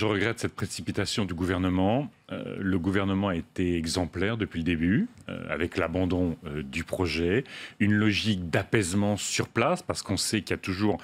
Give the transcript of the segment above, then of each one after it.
Je regrette cette précipitation du gouvernement. Le gouvernement a été exemplaire depuis le début, avec l'abandon du projet, une logique d'apaisement sur place, parce qu'on sait qu'il y a toujours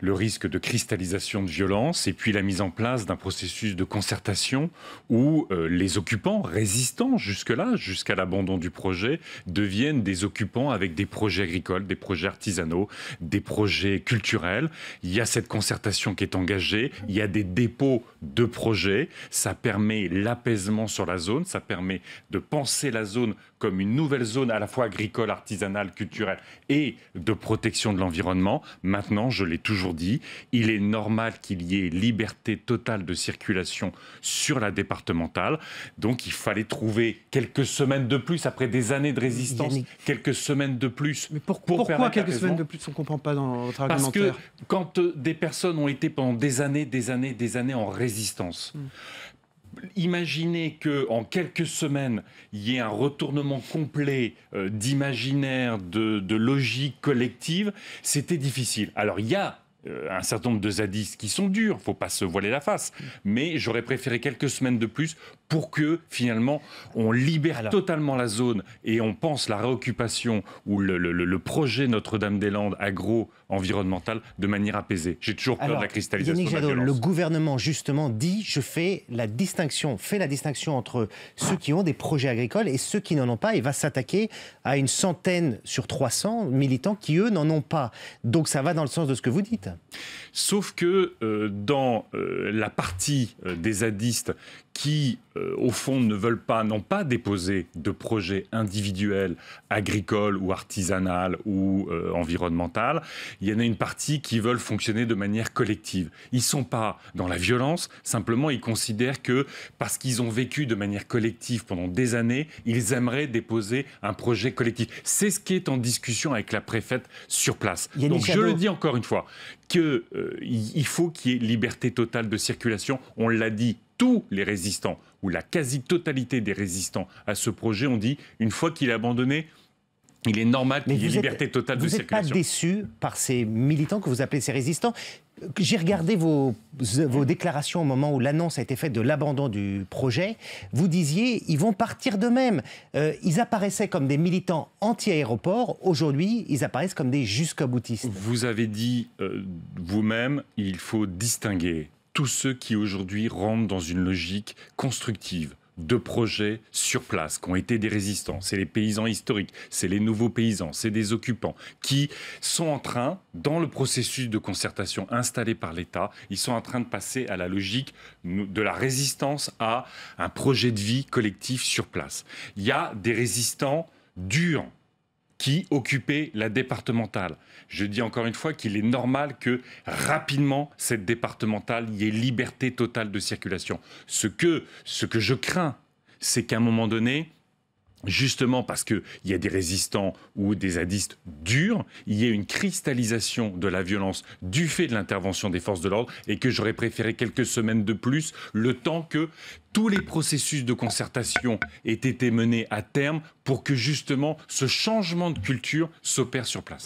le risque de cristallisation de violence, et puis la mise en place d'un processus de concertation où les occupants résistants jusque-là, jusqu'à l'abandon du projet, deviennent des occupants avec des projets agricoles, des projets artisanaux, des projets culturels. Il y a cette concertation qui est engagée, il y a des dépôts de projets, ça permet l'apaisement sur la zone, ça permet de penser la zone comme une nouvelle zone à la fois agricole, artisanale, culturelle et de protection de l'environnement. Maintenant, je l'ai toujours dit, il est normal qu'il y ait liberté totale de circulation sur la départementale. Donc il fallait trouver quelques semaines de plus, après des années de résistance, Yannick, quelques semaines de plus. mais pour pourquoi quelques l'apaisement. semaines de plus? On ne comprend pas dans votre Parce argumentaire. que quand des personnes ont été pendant des années en résistance, imaginez qu'en quelques semaines, il y ait un retournement complet d'imaginaire, de logique collective, c'était difficile. Alors il y a un certain nombre de zadistes qui sont durs, il ne faut pas se voiler la face, mais j'aurais préféré quelques semaines de plus pour que finalement on libère totalement la zone et on pense la réoccupation ou le projet Notre-Dame-des-Landes agro-environnemental de manière apaisée. J'ai toujours peur de la cristallisation Yannick de la Jadot, violence. le gouvernement fait la distinction entre ceux qui ont des projets agricoles et ceux qui n'en ont pas, et va s'attaquer à une centaine sur 300 militants qui, eux, n'en ont pas. Donc ça va dans le sens de ce que vous dites. Sauf que dans la partie des zadistes qui, au fond, n'ont pas déposé de projet individuel, agricole ou artisanal ou environnemental, il y en a une partie qui veulent fonctionner de manière collective. Ils ne sont pas dans la violence, simplement ils considèrent que parce qu'ils ont vécu de manière collective pendant des années, ils aimeraient déposer un projet collectif. C'est ce qui est en discussion avec la préfète sur place. Yannick Donc Jadot. je le dis encore une fois, qu'il faut qu'il y ait liberté totale de circulation. On l'a dit, tous les résistants, ou la quasi-totalité des résistants à ce projet ont dit, une fois qu'il est abandonné, il est normal qu'il y ait liberté totale de circulation. Vous n'êtes pas déçu par ces militants que vous appelez ces résistants? J'ai regardé vos déclarations au moment où l'annonce a été faite de l'abandon du projet. Vous disiez, ils vont partir d'eux-mêmes. Ils apparaissaient comme des militants anti-aéroport. Aujourd'hui, ils apparaissent comme des jusqu'au-boutistes. Vous avez dit vous-même, il faut distinguer tous ceux qui aujourd'hui rentrent dans une logique constructive de projets sur place, qui ont été des résistants. C'est les paysans historiques, c'est les nouveaux paysans, c'est des occupants qui sont en train, dans le processus de concertation installé par l'État, ils sont en train de passer à la logique de la résistance à un projet de vie collectif sur place. Il y a des résistants durs qui occupait la départementale. Je dis encore une fois qu'il est normal que rapidement, cette départementale, il y ait liberté totale de circulation. Ce que je crains, c'est qu'à un moment donné, justement parce qu'il y a des résistants ou des zadistes durs, il y ait une cristallisation de la violence du fait de l'intervention des forces de l'ordre et que j'aurais préféré quelques semaines de plus, le temps que tous les processus de concertation aient été menés à terme pour que justement ce changement de culture s'opère sur place.